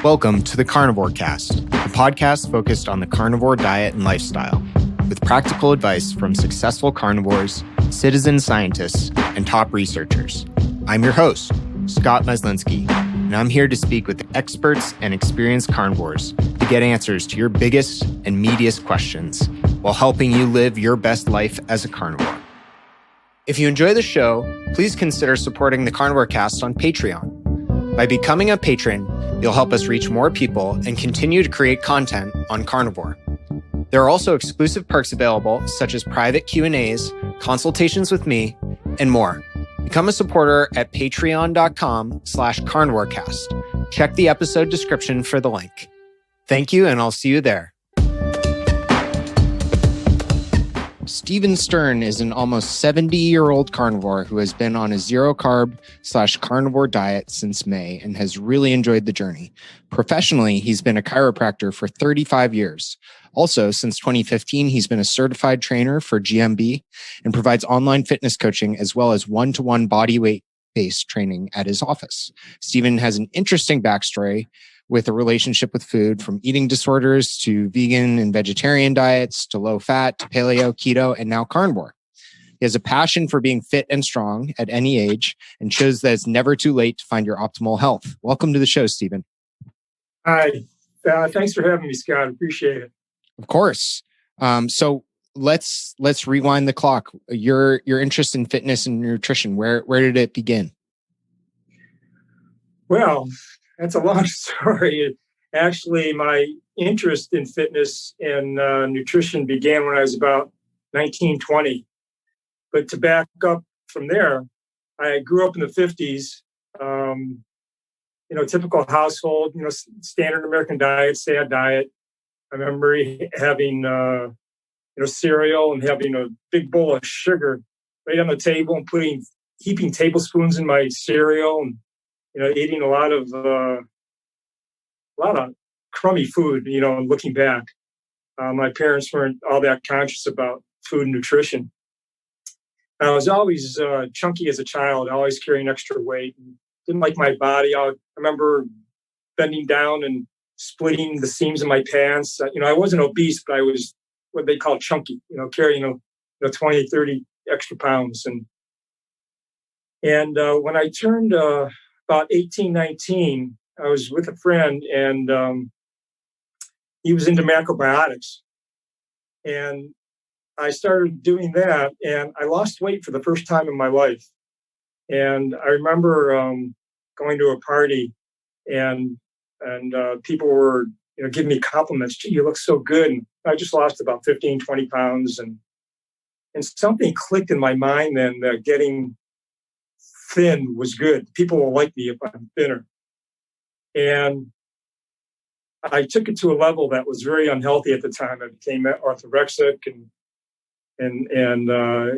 Welcome to the Carnivore Cast, a podcast focused on the carnivore diet and lifestyle, with practical advice from successful carnivores, citizen scientists, and top researchers. I'm your host, Scott Meslinski, and I'm here to speak with experts and experienced carnivores to get answers to your biggest and meatiest questions while helping you live your best life as a carnivore. If you enjoy the show, please consider supporting the Carnivore Cast on Patreon. By becoming a patron, you'll help us reach more people and continue to create content on carnivore. There are also exclusive perks available, such as private Q&As, consultations with me, and more. Become a supporter at patreon.com/carnivorecast. Check the episode description for the link. Thank you, and I'll see you there. Steven Stern is an almost 70-year-old carnivore who has been on a zero carb / carnivore diet since May and has really enjoyed the journey. Professionally, he's been a chiropractor for 35 years. Also, since 2015, he's been a certified trainer for GMB and provides online fitness coaching as well as one-to-one body weight-based training at his office. Steven has an interesting backstory with a relationship with food, from eating disorders to vegan and vegetarian diets to low fat to paleo, keto, and now carnivore. He has a passion for being fit and strong at any age and shows that it's never too late to find your optimal health. Welcome to the show, Steven. Hi. Thanks for having me, Scott. Appreciate it. Of course. So let's rewind the clock. Your interest in fitness and nutrition, where did it begin? Well, that's a long story. Actually, my interest in fitness and nutrition began when I was about 19, 20. But to back up from there, I grew up in the 50s, typical household, standard American diet, sad diet. I remember having, cereal and having a big bowl of sugar right on the table and heaping tablespoons in my cereal and eating a lot of crummy food, looking back. My parents weren't all that conscious about food and nutrition. I was always chunky as a child, always carrying extra weight. And didn't like my body. I remember bending down and splitting the seams of my pants. I wasn't obese, but I was what they call chunky, carrying 20, 30 extra pounds. And when I turned about 18, 19, I was with a friend, and he was into macrobiotics. And I started doing that, and I lost weight for the first time in my life. And I remember going to a party, and people were giving me compliments. Gee, you look so good. And I just lost about 15, 20 pounds. And something clicked in my mind then that getting thin was good. People will like me if I'm thinner. And I took it to a level that was very unhealthy at the time. I became orthorexic and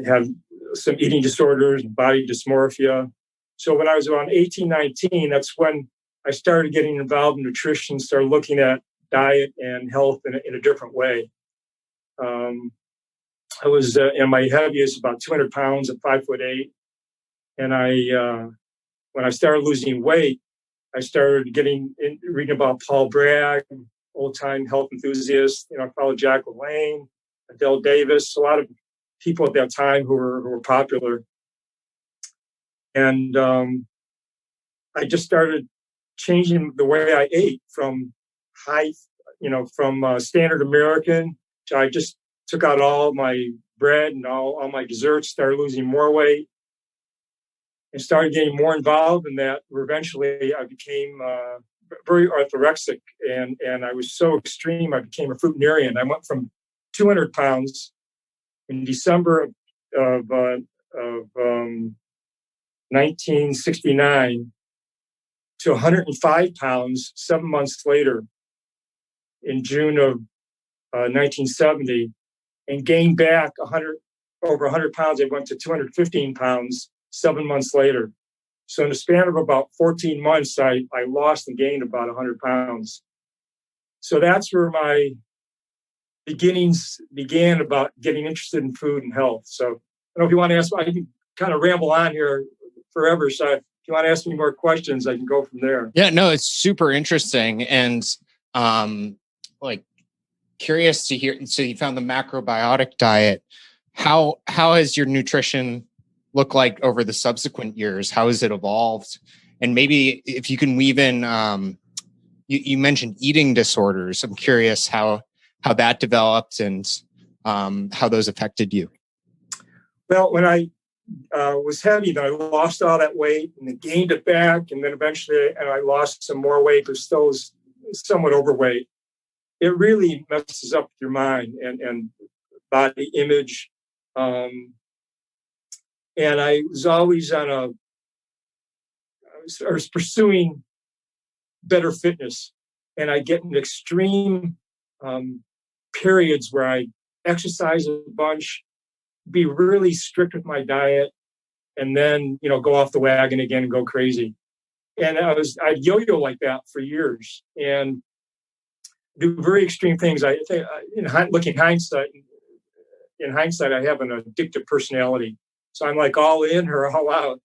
had some eating disorders and body dysmorphia. So when I was around 18, 19, that's when I started getting involved in nutrition, started looking at diet and health in a different way. I was in my heaviest about 200 pounds at 5'8". And when I started losing weight, I started reading about Paul Bragg, old-time health enthusiast. I followed Jack LaLanne, Adele Davis, a lot of people at that time who were popular. And I just started changing the way I ate from standard American to I just took out all my bread and all my desserts, started losing more weight, and started getting more involved in that. Eventually, I became very orthorexic, and I was so extreme, I became a fruitarian. I went from 200 pounds in December of 1969 to 105 pounds 7 months later in June of 1970, and gained back over 100 pounds. I went to 215 pounds 7 months later. So in the span of about 14 months, I lost and gained about 100 pounds. So that's where my beginnings began, about getting interested in food and health. So I don't know if you want to ask, I can kind of ramble on here forever. So you want to ask me more questions, I can go from there. Yeah, no, it's super interesting. And like curious to hear. So you found the macrobiotic diet. How has your nutrition looked like over the subsequent years? How has it evolved? And maybe if you can weave in, you mentioned eating disorders. I'm curious how that developed and how those affected you. Well, when I was heavy, then I lost all that weight and then gained it back, and then eventually, and I lost some more weight, but still was somewhat overweight. It really messes up your mind and body image. And I was always I was pursuing better fitness, and I get in extreme periods where I exercise a bunch, be really strict with my diet, and then, go off the wagon again and go crazy. And I'd yo-yo like that for years and do very extreme things. I think in hindsight, I have an addictive personality. So I'm like all in or all out.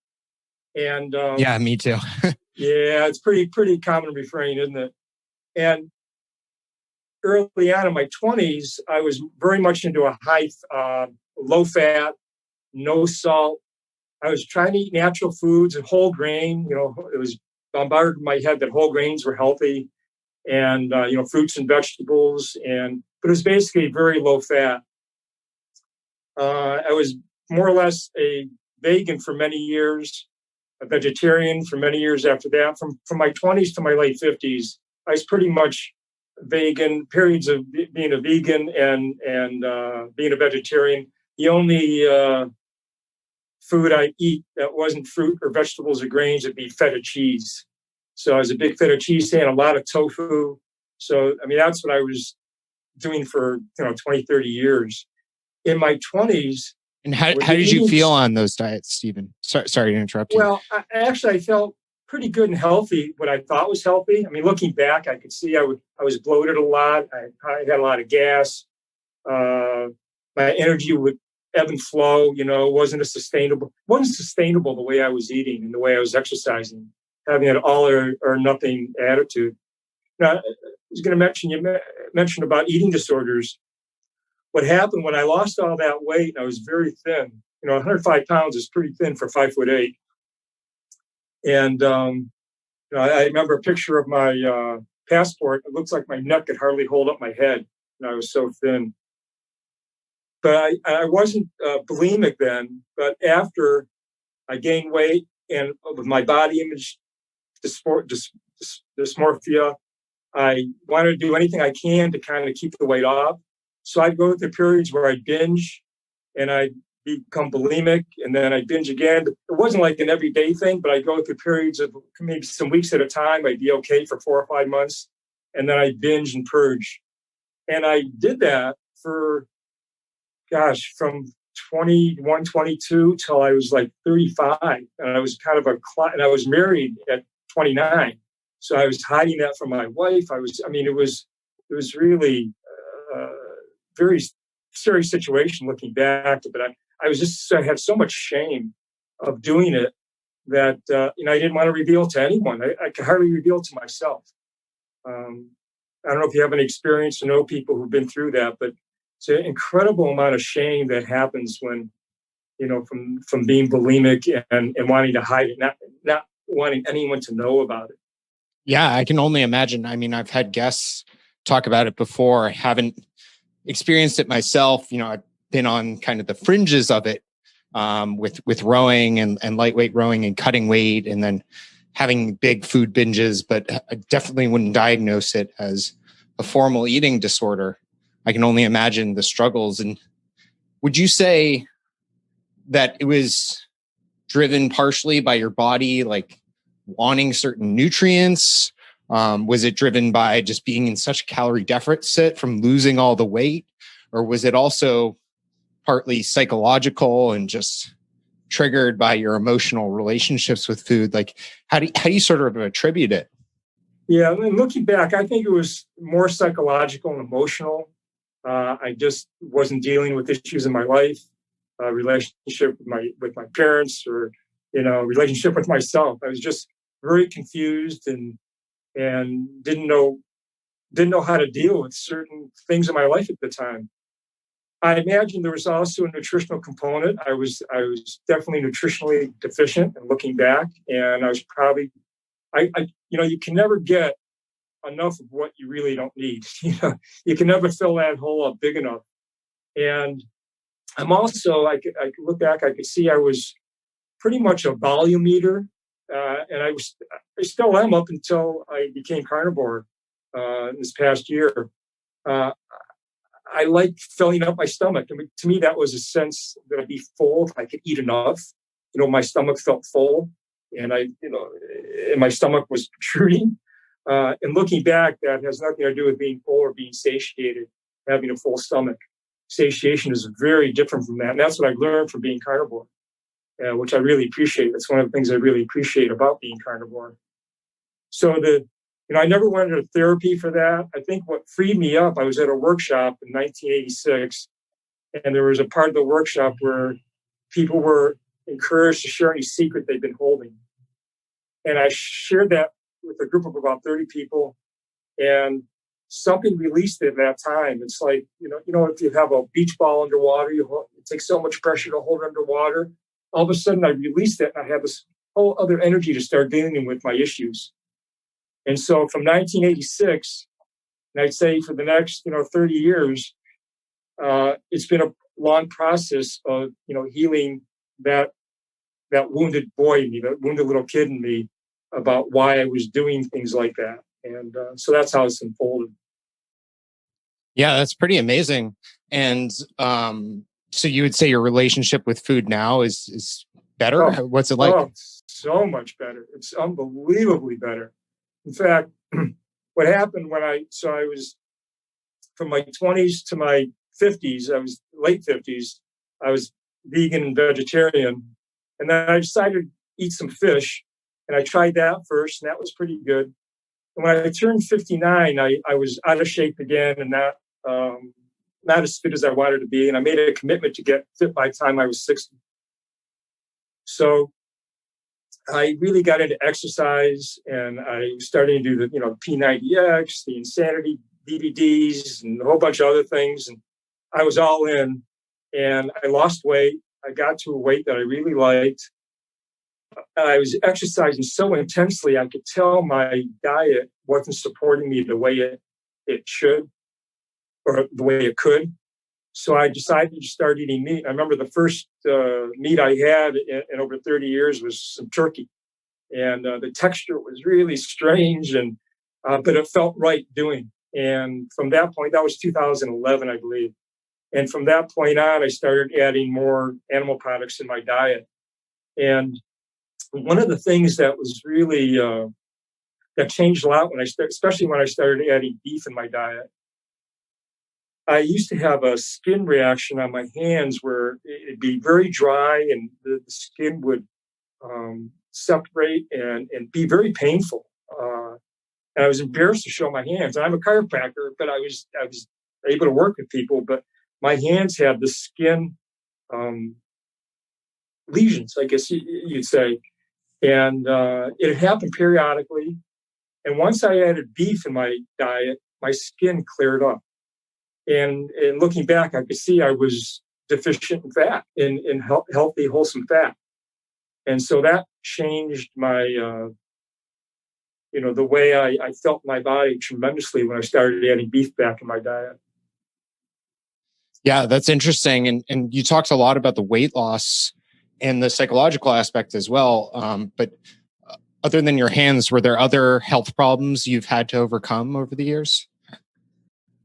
And yeah, me too. Yeah, it's pretty common refrain, isn't it? And early on in my 20s, I was very much into a high, low fat, no salt. I was trying to eat natural foods and whole grain. It was bombarded in my head that whole grains were healthy, and fruits and vegetables, but it was basically very low fat. I was more or less a vegan for many years, a vegetarian for many years after that. From my 20s to my late 50s, I was pretty much vegan, periods of being a vegan and being a vegetarian. The only food I eat that wasn't fruit or vegetables or grains would be feta cheese. So I was a big feta cheese fan, a lot of tofu. So, that's what I was doing for, 20, 30 years. In my 20s. And how did you feel on those diets, Stephen? Sorry to interrupt you. Well, I felt pretty good and healthy, what I thought was healthy. Looking back, I could see I was bloated a lot. I had a lot of gas. My energy would ebb and flow, wasn't sustainable the way I was eating and the way I was exercising, having an all or nothing attitude. Now, I was going to mention, you mentioned about eating disorders. What happened when I lost all that weight, and I was very thin, 105 pounds is pretty thin for 5'8". And, I remember a picture of my passport. It looks like my neck could hardly hold up my head. And I was so thin. But I wasn't bulimic then. But after I gained weight and with my body image dysmorphia, I wanted to do anything I can to kind of keep the weight off. So I'd go through periods where I'd binge and I'd become bulimic, and then I'd binge again. It wasn't like an everyday thing, but I'd go through periods of maybe some weeks at a time. I'd be okay for 4 or 5 months, and then I'd binge and purge. And I did that for, from 21, 22 till I was like 35. And I was and I was married at 29. So I was hiding that from my wife. It was really a very serious situation looking back. But I had so much shame of doing it that, I didn't want to reveal to anyone. I could hardly reveal to myself. I don't know if you have any experience or know people who've been through that, but it's an incredible amount of shame that happens when, from being bulimic and wanting to hide it, not wanting anyone to know about it. Yeah, I can only imagine. I've had guests talk about it before. I haven't experienced it myself. I've been on kind of the fringes of it with rowing and lightweight rowing and cutting weight and then having big food binges, but I definitely wouldn't diagnose it as a formal eating disorder. I can only imagine the struggles. And would you say that it was driven partially by your body, like wanting certain nutrients? Was it driven by just being in such a calorie deficit from losing all the weight? Or was it also partly psychological and just triggered by your emotional relationships with food? Like, how do you sort of attribute it? Yeah, looking back, I think it was more psychological and emotional. I just wasn't dealing with issues in my life, relationship with my parents, or relationship with myself. I was just very confused and didn't know how to deal with certain things in my life at the time. I imagine there was also a nutritional component. I was definitely nutritionally deficient, and looking back, and I was probably, you can never get enough of what you really don't need. You can never fill that hole up big enough. And I'm also, I could look back, I could see I was pretty much a volume eater, and I still am up until I became carnivore this past year. I like filling up my stomach. I mean, to me, that was a sense that I'd be full if I could eat enough. My stomach felt full, and and my stomach was protruding. And looking back, that has nothing to do with being full or being satiated, having a full stomach. Satiation is very different from that. And that's what I learned from being carnivore, which I really appreciate. That's one of the things I really appreciate about being carnivore. So I never went into therapy for that. I think what freed me up, I was at a workshop in 1986, and there was a part of the workshop where people were encouraged to share any secret they've been holding. And I shared that with a group of about 30 people, and something released at that time. It's like, if you have a beach ball underwater, it takes so much pressure to hold it underwater. All of a sudden I released it, and I had this whole other energy to start dealing with my issues. And so from 1986, and I'd say for the next, 30 years, it's been a long process of, healing that wounded boy in me, that wounded little kid in me, about why I was doing things like that. And so that's how it's unfolded. Yeah, that's pretty amazing. And so you would say your relationship with food now is better? Oh, what's it like? Oh, so much better. It's unbelievably better. In fact, what happened when I was from my 20s to my 50s, I was late 50s, I was vegan and vegetarian. And then I decided to eat some fish. And I tried that first, and that was pretty good. And when I turned 59, I was out of shape again and not as fit as I wanted to be. And I made a commitment to get fit by the time I was 60. So I really got into exercise, and I started to do the P90X, the Insanity DVDs, and a whole bunch of other things. And I was all in, and I lost weight. I got to a weight that I really liked. I was exercising so intensely, I could tell my diet wasn't supporting me the way it should, or the way it could. So I decided to start eating meat. I remember the first meat I had in over 30 years was some turkey. And the texture was really strange, but it felt right doing. And from that point, that was 2011, I believe. And from that point on, I started adding more animal products in my diet. And one of the things that was really, that changed a lot especially when I started adding beef in my diet. I used to have a skin reaction on my hands where it'd be very dry, and the skin would separate and be very painful. And I was embarrassed to show my hands. And I'm a chiropractor, but I was able to work with people, but my hands had the skin lesions, I guess you'd say. And it happened periodically. And once I added beef in my diet, my skin cleared up. And looking back, I could see I was deficient in fat, in healthy, wholesome fat. And so that changed my, the way I felt my body tremendously when I started adding beef back in my diet. Yeah, that's interesting. And you talked a lot about the weight loss and the psychological aspect as well. But other than your hands, were there other health problems you've had to overcome over the years?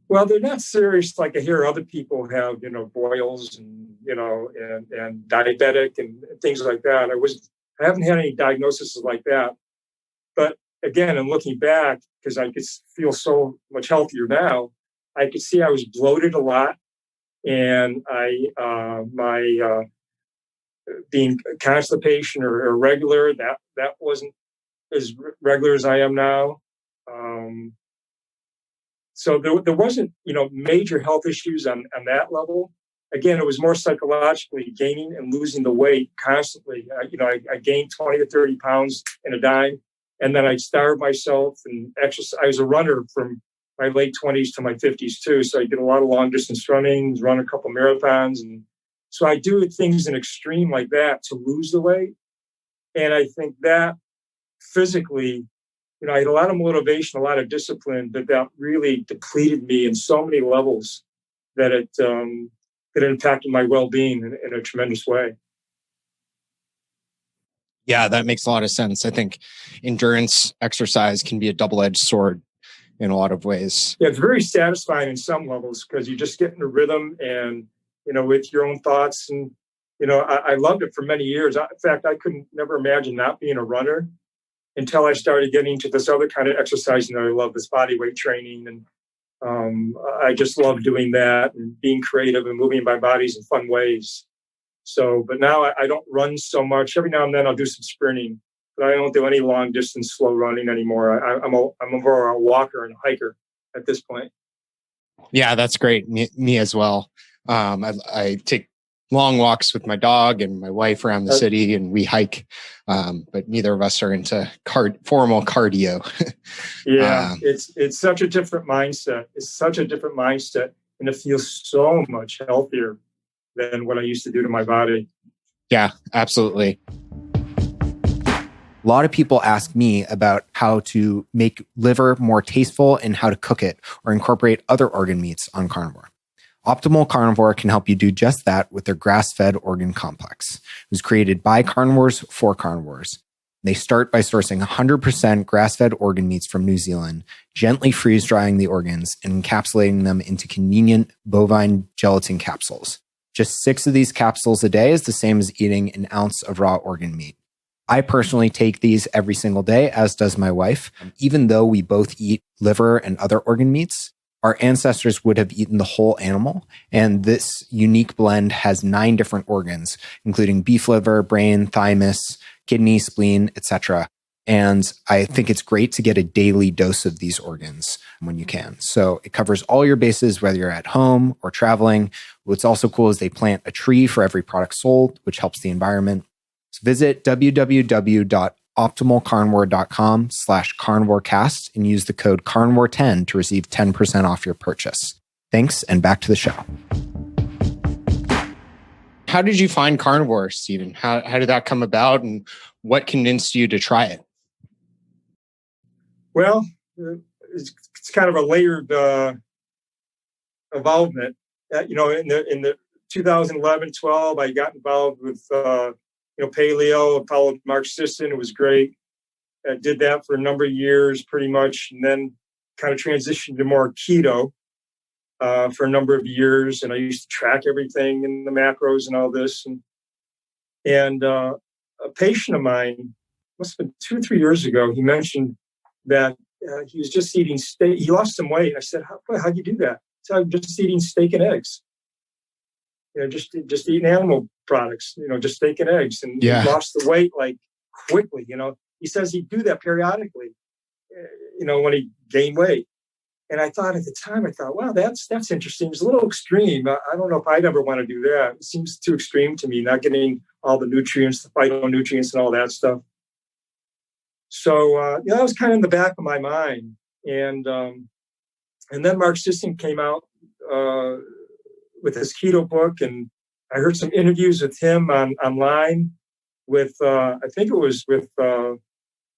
Well, they're not serious. Like I hear other people have, boils and diabetic and things like that. I haven't had any diagnoses like that. But again, in looking back, because I could feel so much healthier now, I could see I was bloated a lot, and my being constipation or irregular, that wasn't as regular as I am now. So there wasn't, major health issues on that level. again, it was more psychologically gaining and losing the weight constantly. I gained 20 to 30 pounds in a dime, and then I'd starve myself and exercise. I was a runner from my late 20s to my 50s too. So I did a lot of long distance running, run a couple marathons. And so I do things in extreme like that to lose the weight. And I think that physically, I had a lot of motivation, a lot of discipline, but that really depleted me in so many levels that it impacted my well-being in a tremendous way. Yeah, that makes a lot of sense. I think endurance exercise can be a double-edged sword in a lot of ways. Yeah, it's very satisfying in some levels because you just get in a rhythm and, with your own thoughts. And, I loved it for many years. In fact, I couldn't never imagine not being a runner until I started getting into this other kind of exercising that I love, this bodyweight training. And I just love doing that and being creative and moving my bodies in fun ways. So, but now I don't run so much. Every now and then I'll do some sprinting, but I don't do any long distance slow running anymore. I'm more a walker and a hiker at this point. Yeah, that's great. Me as well. I take long walks with my dog and my wife around the city, and we hike. But neither of us are into formal cardio. Yeah, it's such a different mindset. It's such a different mindset, and it feels so much healthier than what I used to do to my body. Yeah, absolutely. A lot of people ask me about how to make liver more tasteful and how to cook it or incorporate other organ meats on carnivore. Optimal Carnivore can help you do just that with their grass-fed organ complex. It was created by carnivores for carnivores. They start by sourcing 100% grass-fed organ meats from New Zealand, gently freeze-drying the organs and encapsulating them into convenient bovine gelatin capsules. Just 6 of these capsules a day is the same as eating an ounce of raw organ meat. I personally take these every single day, as does my wife. Even though we both eat liver and other organ meats, our ancestors would have eaten the whole animal, and this unique blend has 9 different organs, including beef liver, brain, thymus, kidney, spleen, etc. And I think it's great to get a daily dose of these organs when you can. So it covers all your bases, whether you're at home or traveling. What's also cool is they plant a tree for every product sold, which helps the environment. So visit www.optimalcarnivore.com/carnivorecast and use the code carnivore10 to receive 10% off your purchase. Thanks, and back to the show. How did you find carnivore, Stephen? How did that come about, and what convinced you to try it? Well, it's kind of a layered involvement. In the 2011-12, I got involved with Paleo. I followed Mark Sisson. It was great. I did that for a number of years, pretty much, and then kind of transitioned to more keto for a number of years. And I used to track everything in the macros and all this. And a patient of mine, must have been 2 or 3 years ago, he mentioned that he was just eating steak. He lost some weight. I said, how'd you do that? So I'm just eating steak and eggs. Just eating animal products, just steak and eggs. And he lost the weight like quickly, He says he'd do that periodically, when he gained weight. And I thought at the time, wow, that's interesting. It's a little extreme. I don't know if I'd ever want to do that. It seems too extreme to me, not getting all the nutrients, the phytonutrients and all that stuff. So, that was kind of in the back of my mind. And then Mark Sisson came out with his keto book, and I heard some interviews with him online with, I think it was with Paul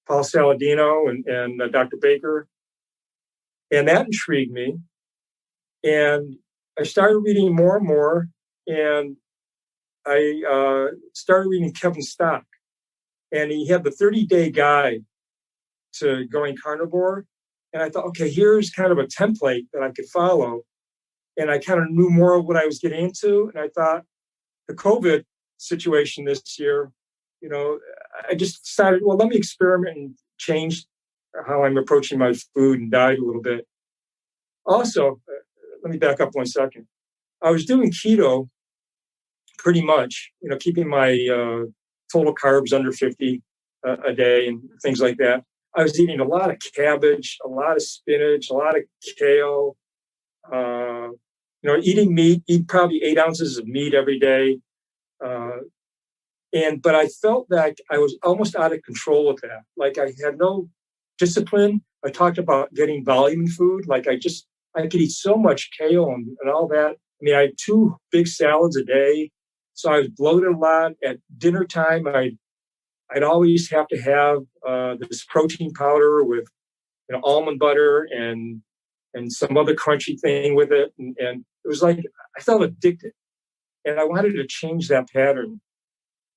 Saladino and Dr. Baker. And that intrigued me. And I started reading more and more, and I started reading Kevin Stock. And he had the 30-day guide to going carnivore. And I thought, okay, here's kind of a template that I could follow. And I kind of knew more of what I was getting into. And I thought the COVID situation this year, I just decided, well, let me experiment and change how I'm approaching my food and diet a little bit. Also, let me back up 1 second. I was doing keto pretty much, keeping my total carbs under 50 a day and things like that. I was eating a lot of cabbage, a lot of spinach, a lot of kale, eating meat, eat probably 8 ounces of meat every day. But I felt like I was almost out of control with that. Like I had no discipline. I talked about getting volume in food. Like I could eat so much kale and all that. I mean, I had 2 big salads a day. So I was bloated a lot. At dinner time, I'd always have to have this protein powder with almond butter and some other crunchy thing with it. And it was like I felt addicted. And I wanted to change that pattern.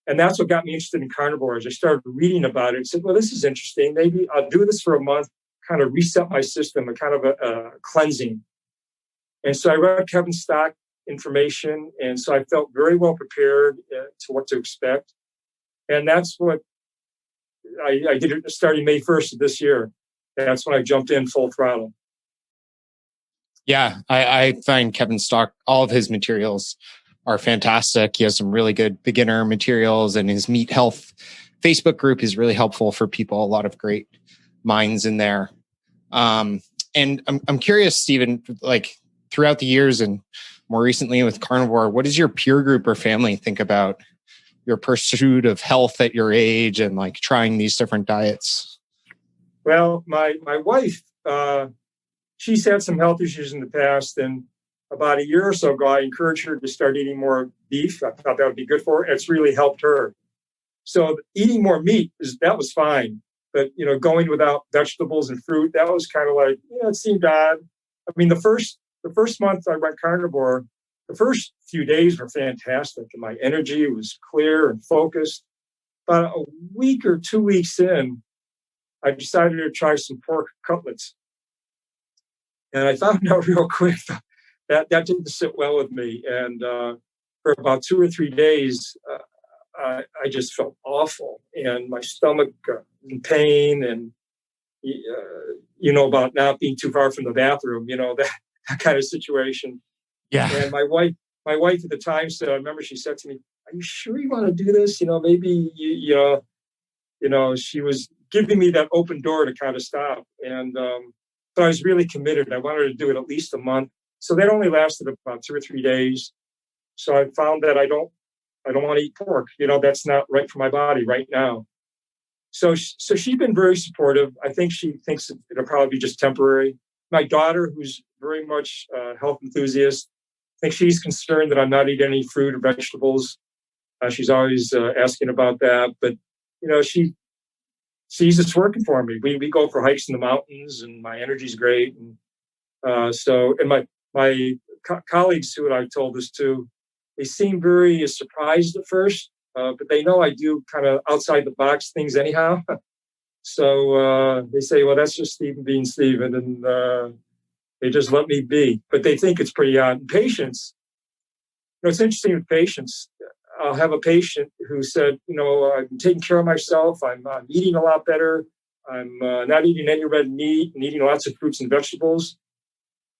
And that's what got me interested in carnivores. I started reading about it and said, well, this is interesting. Maybe I'll do this for a month, kind of reset my system, a kind of a cleansing. And so I read Kevin Stock information. And so I felt very well prepared to what to expect. And that's what I did it starting May 1st of this year. That's when I jumped in full throttle. Yeah, I find Kevin Stock, all of his materials are fantastic. He has some really good beginner materials, and his Meat Health Facebook group is really helpful for people. A lot of great minds in there. And I'm curious, Stephen, like throughout the years and more recently with Carnivore, what does your peer group or family think about your pursuit of health at your age and like trying these different diets? Well, my wife, she's had some health issues in the past, and about a year or so ago, I encouraged her to start eating more beef. I thought that would be good for her. It's really helped her. So eating more meat, that was fine. But, going without vegetables and fruit, that was kind of like, it seemed odd. I mean, the first month I went carnivore, the first few days were fantastic. And my energy was clear and focused. About a week or 2 weeks in, I decided to try some pork cutlets. And I found out real quick that didn't sit well with me. And for about 2 or 3 days, I just felt awful. And my stomach in pain. And, about not being too far from the bathroom, that kind of situation. Yeah. And my wife at the time said, I remember she said to me, are you sure you want to do this? Maybe, she was giving me that open door to kind of stop. And but I was really committed. I wanted to do it at least a month. So that only lasted about 2 or 3 days. So I found that I don't want to eat pork. That's not right for my body right now. So she's been very supportive. I think she thinks it'll probably be just temporary. My daughter, who's very much a health enthusiast, I think she's concerned that I'm not eating any fruit or vegetables. She's always asking about that. But, she sees it's working for me. We go for hikes in the mountains, and my energy's great. And my colleagues who I told this to, they seem very surprised at first, but they know I do kind of outside the box things anyhow. So they say, well, that's just Stephen being Stephen, and they just let me be. But they think it's pretty odd. And patients, it's interesting with patients. I'll have a patient who said, I'm taking care of myself. I'm eating a lot better. I'm not eating any red meat and eating lots of fruits and vegetables.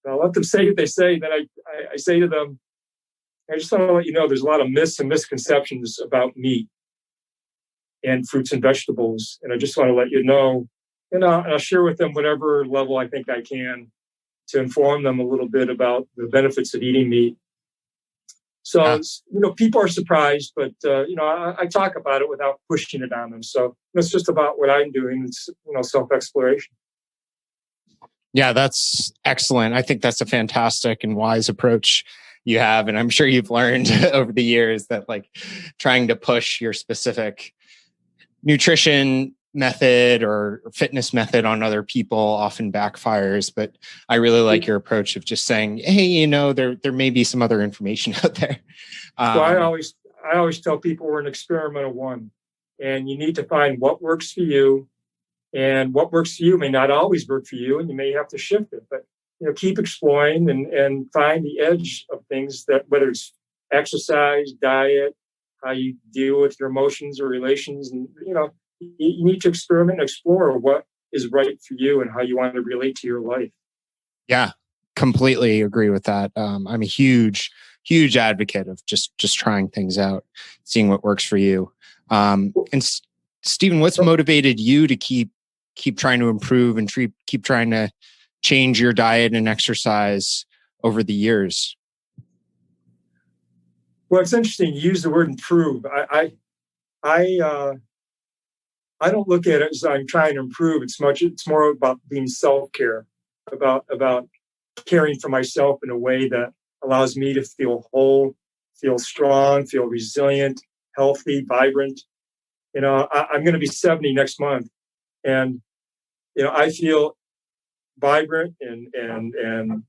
And I'll let them say what they say. Then I say to them, I just want to let you know there's a lot of myths and misconceptions about meat and fruits and vegetables. And I just want to let you know, and I'll share with them whatever level I think I can to inform them a little bit about the benefits of eating meat. So, people are surprised, but, I talk about it without pushing it on them. So it's just about what I'm doing. It's, self-exploration. Yeah, that's excellent. I think that's a fantastic and wise approach you have. And I'm sure you've learned over the years that like trying to push your specific nutrition method or fitness method on other people often backfires. But I really like your approach of just saying, hey, there may be some other information out there. So I always tell people we're an experiment of one, and you need to find what works for you, and what works for you may not always work for you, and you may have to shift it. But keep exploring and find the edge of things, that whether it's exercise, diet, how you deal with your emotions or relations, and you need to experiment and explore what is right for you and how you want to relate to your life. Yeah, completely agree with that. I'm a huge advocate of just trying things out, seeing what works for you. And Stephen, what's motivated you to keep trying to improve and keep trying to change your diet and exercise over the years? Well, it's interesting. You use the word improve. I don't look at it as I'm trying to improve. It's more about being self-care, about caring for myself in a way that allows me to feel whole, feel strong, feel resilient, healthy, vibrant. I'm going to be 70 next month, and I feel vibrant and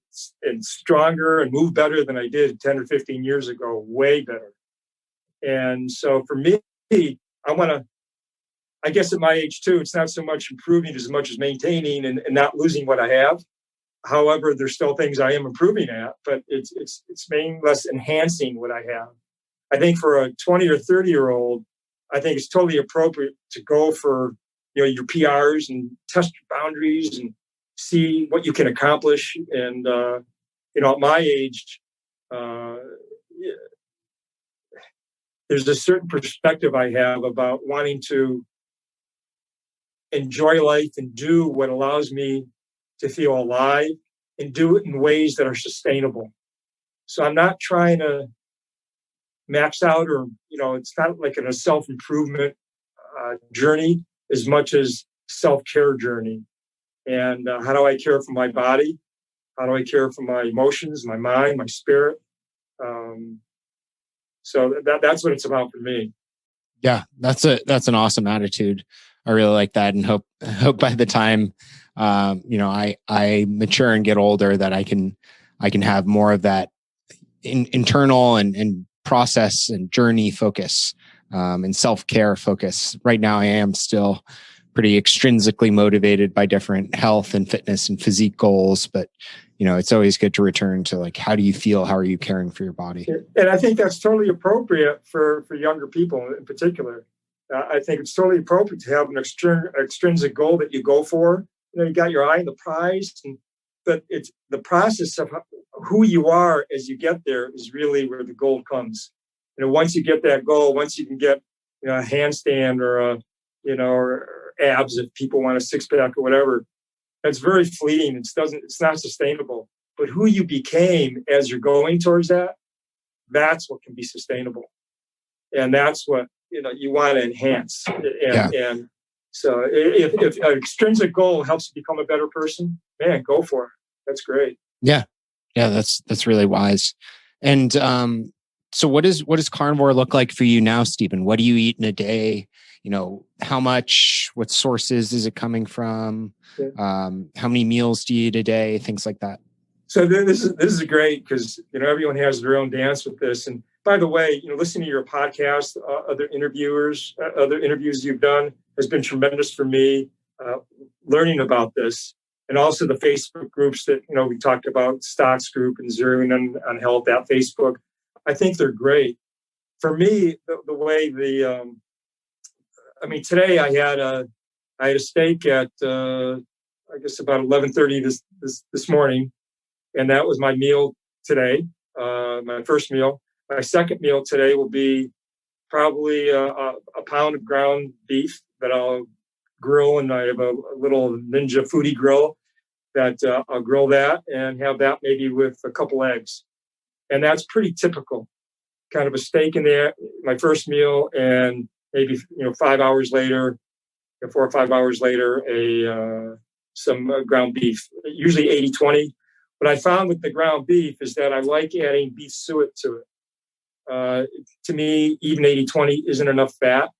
stronger and move better than I did 10 or 15 years ago, way better. And so for me, I guess at my age too, it's not so much improving as much as maintaining and not losing what I have. However, there's still things I am improving at, but it's mainly less enhancing what I have. I think for a 20 or 30-year-old, I think it's totally appropriate to go for your PRs and test your boundaries and see what you can accomplish. And at my age, there's a certain perspective I have about wanting to enjoy life and do what allows me to feel alive and do it in ways that are sustainable. So I'm not trying to max out or, it's not like a self-improvement journey as much as self-care journey. And how do I care for my body? How do I care for my emotions, my mind, my spirit? So that's what it's about for me. Yeah, that's an awesome attitude. I really like that, and hope by the time I mature and get older that I can have more of that internal and process and journey focus and self-care focus. Right now, I am still pretty extrinsically motivated by different health and fitness and physique goals, but it's always good to return to like, how do you feel? How are you caring for your body? And I think that's totally appropriate for younger people in particular. I think it's totally appropriate to have an extrinsic goal that you go for. You got your eye on the prize, but it's the process of who you are as you get there is really where the goal comes. Once you get that goal, once you can get a handstand or or abs if people want a six-pack or whatever, that's very fleeting. It's not sustainable. But who you became as you're going towards that's what can be sustainable. And that's what you want to enhance. And so if an extrinsic goal helps you become a better person, man, go for it. That's great. Yeah. That's really wise. And so what does carnivore look like for you now, Stephen? What do you eat in a day? How much? What sources is it coming from? Yeah. How many meals do you eat a day? Things like that. So this is great because everyone has their own dance with this. And by the way, listening to your podcast, other interviews you've done has been tremendous for me. Learning about this, and also the Facebook groups that we talked about, Stocks Group and Zeroing on Health at Facebook. I think they're great. For me, the way today I had a steak at I guess about 11:30 this morning. And that was my meal today, my first meal. My second meal today will be probably a pound of ground beef that I'll grill. And I have a little Ninja Foodie grill that I'll grill that and have that maybe with a couple eggs. And that's pretty typical. Kind of a steak in there, my first meal, and maybe 5 hours later, 4 or 5 hours later, some ground beef, usually 80-20. What I found with the ground beef is that I like adding beef suet to it. To me, even 80-20 isn't enough fat.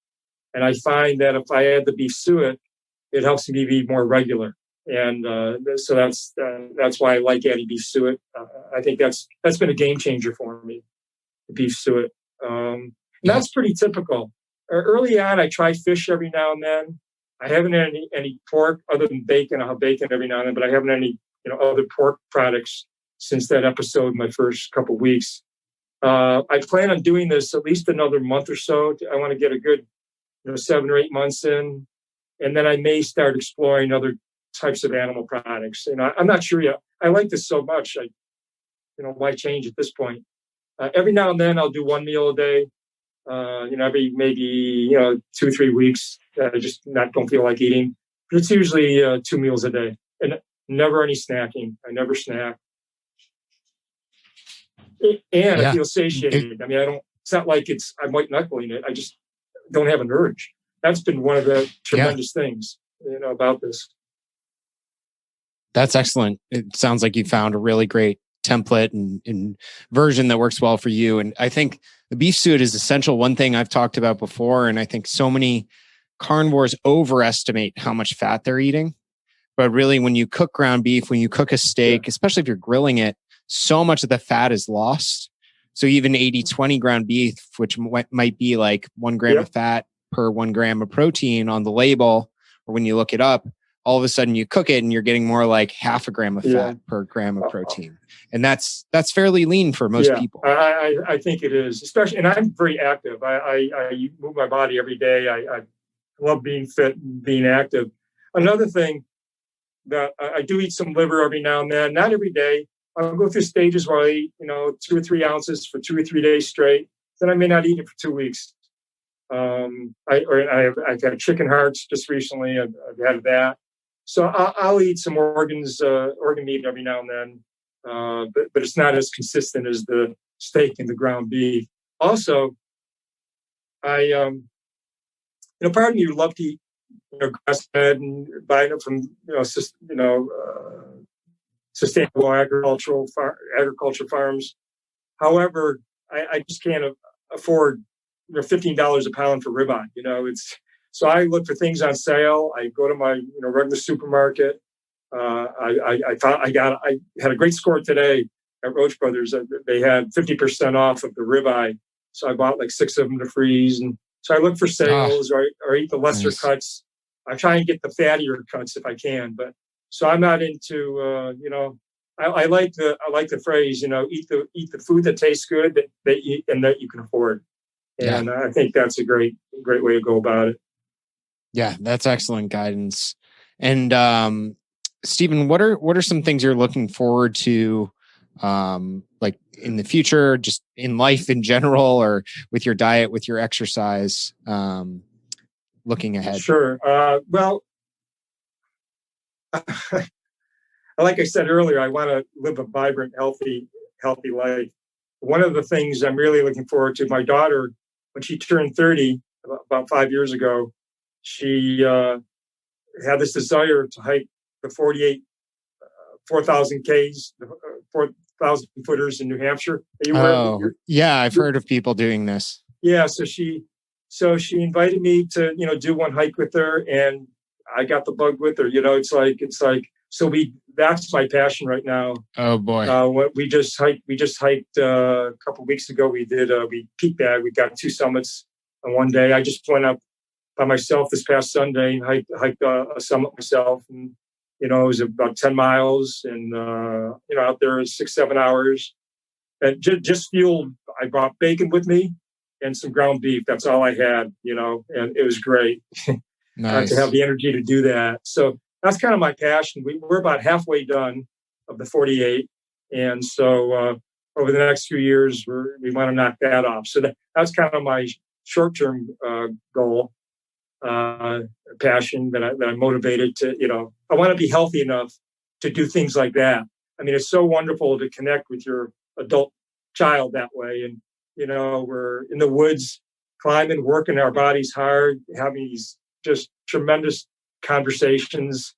And I find that if I add the beef suet, it helps me be more regular. And so that's why I like adding beef suet. I think that's been a game changer for me, the beef suet. And that's pretty typical. Early on, I tried fish every now and then. I haven't had any pork other than bacon. I'll have bacon every now and then, but I haven't had any other pork products since that episode in my first couple of weeks. I plan on doing this at least another month or so. I want to get a good 7 or 8 months in, and then I may start exploring other types of animal products. I'm not sure yet. I like this so much. Why change at this point? Every now and then I'll do one meal a day. Every maybe 2 or 3 weeks. I just don't feel like eating. But it's usually 2 meals a day, and never any snacking. I never snack. And I feel satiated. I mean, it's not like I'm white knuckling it. I just don't have an urge. That's been one of the tremendous things, about this. That's excellent. It sounds like you found a really great template and version that works well for you. And I think the beef suit is essential. One thing I've talked about before, and I think so many carnivores overestimate how much fat they're eating. But really, when you cook ground beef, when you cook a steak, especially if you're grilling it, so much of the fat is lost. So even 80-20 ground beef, which might be like 1 gram of fat per 1 gram of protein on the label, or when you look it up, all of a sudden you cook it and you're getting more like 0.5 gram of fat per gram of protein. And that's fairly lean for most people. I think it is, especially, and I'm very active. I move my body every day. I love being fit and being active. Another thing that I do eat some liver every now and then, not every day. I'll go through stages where I eat, 2 or 3 ounces for 2 or 3 days straight. Then I may not eat it for 2 weeks. I've had chicken hearts just recently. I've had that. So I'll eat some organ meat every now and then, but it's not as consistent as the steak and the ground beef. Also, part of me would love to eat, grass-fed and buying it from, sustainable agriculture farms. However, I just can't afford, $15 a pound for ribeye. So I look for things on sale. I go to my, regular supermarket. I had a great score today at Roach Brothers. They had 50% off of the ribeye. So I bought like 6 of them to freeze. And so I look for sales or eat the lesser cuts. I try and get the fattier cuts if I can. But so I'm not into, I like the phrase, eat the food that tastes good that you can afford. And I think that's a great way to go about it. Yeah, that's excellent guidance. And Stephen, what are some things you're looking forward to, like in the future, just in life in general, or with your diet, with your exercise, looking ahead? Sure. Well, like I said earlier, I want to live a vibrant, healthy life. One of the things I'm really looking forward to, my daughter, when she turned 30 about 5 years ago, she had this desire to hike the 4,000 Ks, 4,000 footers in New Hampshire. I've heard of people doing this. Yeah, so she invited me to do one hike with her, and I got the bug with her. It's like so that's my passion right now. Oh boy! We just hiked a couple of weeks ago. We peak bag. We got 2 summits on one day. I just went up by myself this past Sunday and hiked a summit myself, and it was about 10 miles, and out there 6-7 hours, and just fueled. I brought bacon with me and some ground beef. That's all I had, and it was great. Nice. To have the energy to do that. So that's kind of my passion. We're about halfway done of the 48, and so over the next few years we want to knock that off. So that's kind of my short-term goal. Passion that I'm motivated to, I want to be healthy enough to do things like that. I mean, it's so wonderful to connect with your adult child that way. And, we're in the woods, climbing, working our bodies hard, having these just tremendous conversations,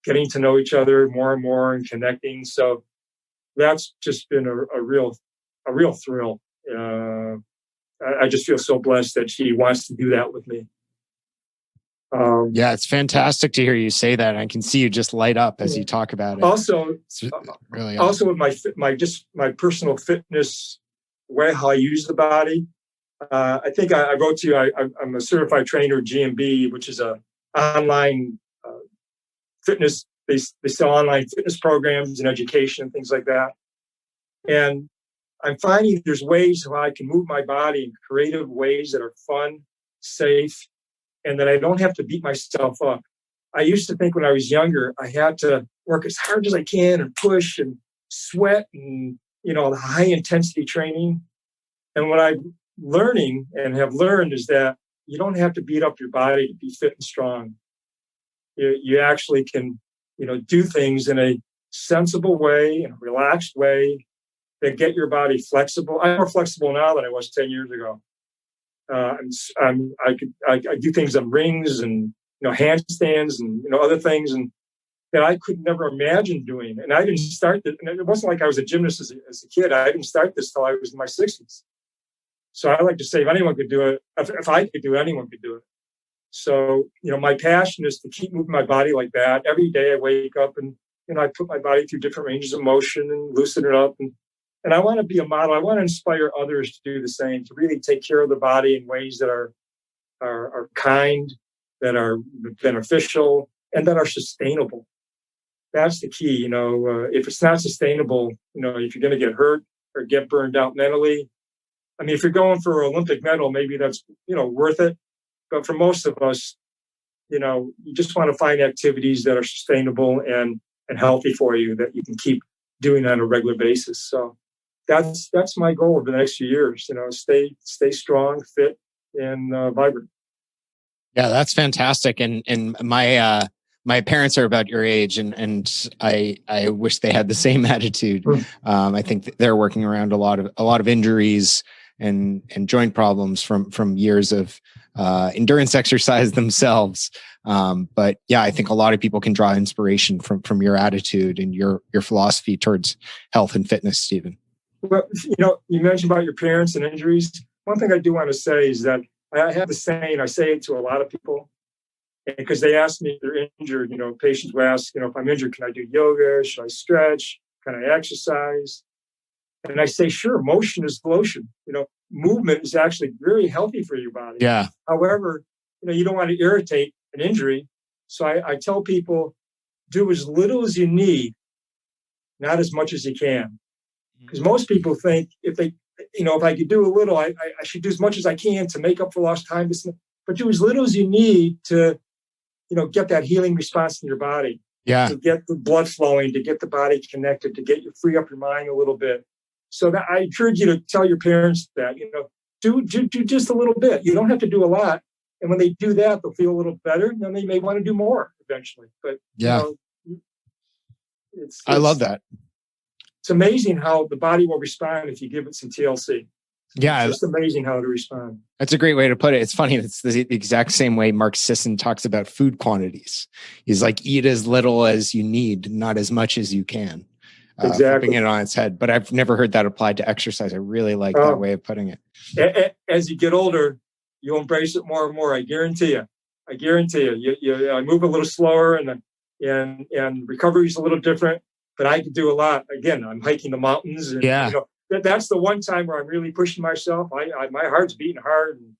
getting to know each other more and more and connecting. So that's just been a real thrill. I just feel so blessed that she wants to do that with me. It's fantastic to hear you say that. I can see you just light up as you talk about it. Also, it's really awesome. With my personal fitness way, how I use the body. I think I wrote to you. I'm a certified trainer, GMB, which is a online fitness. They sell online fitness programs and education and things like that. And I'm finding there's ways how I can move my body in creative ways that are fun, safe, and that I don't have to beat myself up. I used to think when I was younger, I had to work as hard as I can and push and sweat and, the high intensity training. And what I'm learning and have learned is that you don't have to beat up your body to be fit and strong. You actually can, do things in a sensible way, in a relaxed way, that get your body flexible. I'm more flexible now than I was 10 years ago. I do things on rings and, handstands and, other things and that I could never imagine doing. And I didn't start this, and it wasn't like I was a gymnast as a kid. I didn't start this till I was in my 60s. So I like to say, if anyone could do it, if I could do it, anyone could do it. So, my passion is to keep moving my body like that. Every day I wake up and, I put my body through different ranges of motion and loosen it up. And I want to be a model. I want to inspire others to do the same, to really take care of the body in ways that are kind, that are beneficial, and that are sustainable. That's the key. If it's not sustainable, if you're going to get hurt or get burned out mentally, I mean, if you're going for an Olympic medal, maybe that's, worth it. But for most of us, you just want to find activities that are sustainable and healthy for you, that you can keep doing on a regular basis. So that's my goal over the next few years, stay strong, fit, and vibrant. Yeah, that's fantastic. And my parents are about your age, and I wish they had the same attitude. I think they're working around a lot of injuries and joint problems from years of endurance exercise themselves. But yeah, I think a lot of people can draw inspiration from your attitude and your philosophy towards health and fitness, Stephen. Well, you mentioned about your parents and injuries. One thing I do want to say is that I have the saying, I say it to a lot of people, because they ask me if they're injured. Patients will ask, if I'm injured, can I do yoga? Should I stretch? Can I exercise? And I say, sure, motion is lotion. Movement is actually very healthy for your body. Yeah. However, you don't want to irritate an injury. So I tell people, do as little as you need, not as much as you can. Because most people think if I could do a little, I should do as much as I can to make up for lost time. But do as little as you need to, get that healing response in your body. Yeah. To get the blood flowing, to get the body connected, to get you free up your mind a little bit. So that I encourage you to tell your parents that, do just a little bit. You don't have to do a lot. And when they do that, they'll feel a little better. And then they may want to do more eventually. But yeah, I love that. It's amazing how the body will respond if you give it some TLC. Yeah. It's just amazing how it'll respond. That's a great way to put it. It's funny. It's the exact same way Mark Sisson talks about food quantities. He's like, eat as little as you need, not as much as you can. Exactly. Flipping it on its head. But I've never heard that applied to exercise. I really like that way of putting it. As you get older, you'll embrace it more and more. I guarantee you. You move a little slower and recovery is a little different. But I can do a lot. Again, I'm hiking the mountains. And, that's the one time where I'm really pushing myself. My heart's beating hard. And,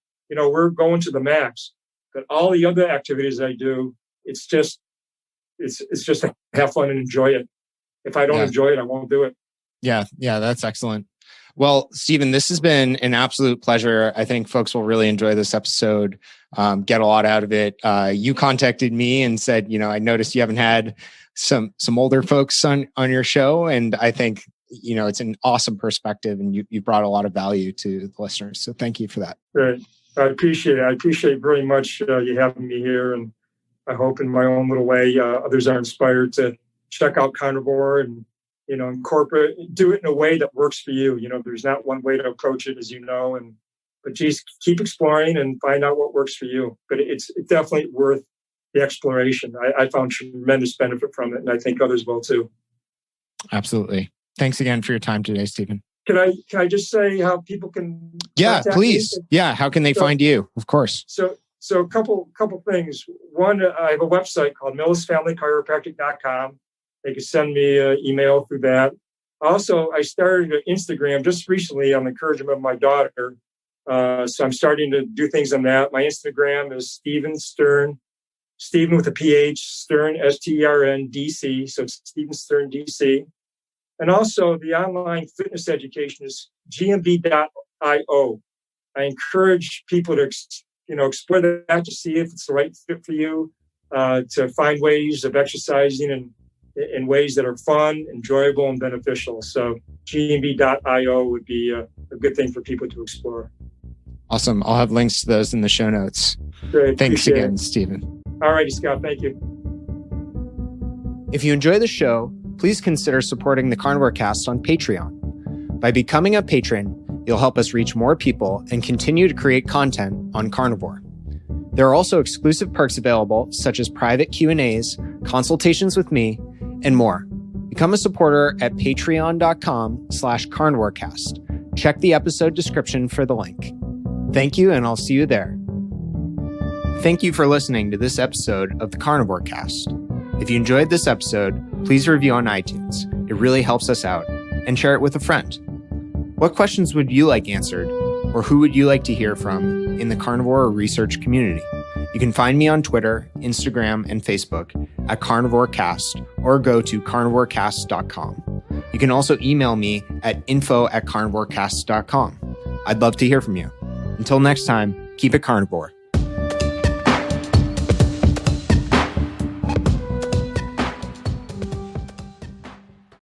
we're going to the max. But all the other activities I do, it's just to have fun and enjoy it. If I don't enjoy it, I won't do it. Yeah, that's excellent. Well, Stephen, this has been an absolute pleasure. I think folks will really enjoy this episode, get a lot out of it. You contacted me and said, I noticed you haven't had some older folks on your show. And I think, it's an awesome perspective and you brought a lot of value to the listeners. So thank you for that. Great. I appreciate it. I appreciate very much you having me here. And I hope in my own little way, others are inspired to check out Carnivore and, incorporate, do it in a way that works for you. There's not one way to approach it, as but geez, keep exploring and find out what works for you. But it's definitely worth the exploration. I found tremendous benefit from it, and I think others will too. Absolutely. Thanks again for your time today, Stephen. Can I just say how people can? Yeah, please. Yeah. How can they find you? Of course. So a couple things. One, I have a website called millisfamilychiropractic.com. They can send me an email through that. Also, I started an Instagram just recently on the encouragement of my daughter. So I'm starting to do things on that. My Instagram is Stephen Stern, Stephen with a PH, Stern, Stern, DC. So it's Stephen Stern, DC. And also the online fitness education is gmb.io. I encourage people to, explore that to see if it's the right fit for you, to find ways of exercising in ways that are fun, enjoyable, and beneficial. So gmb.io would be a good thing for people to explore. Awesome. I'll have links to those in the show notes. Great. Thanks again, Stephen. All righty, Scott. Thank you. If you enjoy the show, please consider supporting the Carnivore Cast on Patreon. By becoming a patron, you'll help us reach more people and continue to create content on Carnivore. There are also exclusive perks available, such as private Q&As, consultations with me, and more. Become a supporter at patreon.com/carnivorecast. Check the episode description for the link. Thank you, and I'll see you there. Thank you for listening to this episode of the Carnivore Cast. If you enjoyed this episode, please review on iTunes. It really helps us out. And share it with a friend. What questions would you like answered, or who would you like to hear from in the carnivore research community? You can find me on Twitter, Instagram, and Facebook at CarnivoreCast, or go to carnivorecast.com. You can also email me at info@carnivorecast.com. I'd love to hear from you. Until next time, keep it carnivore.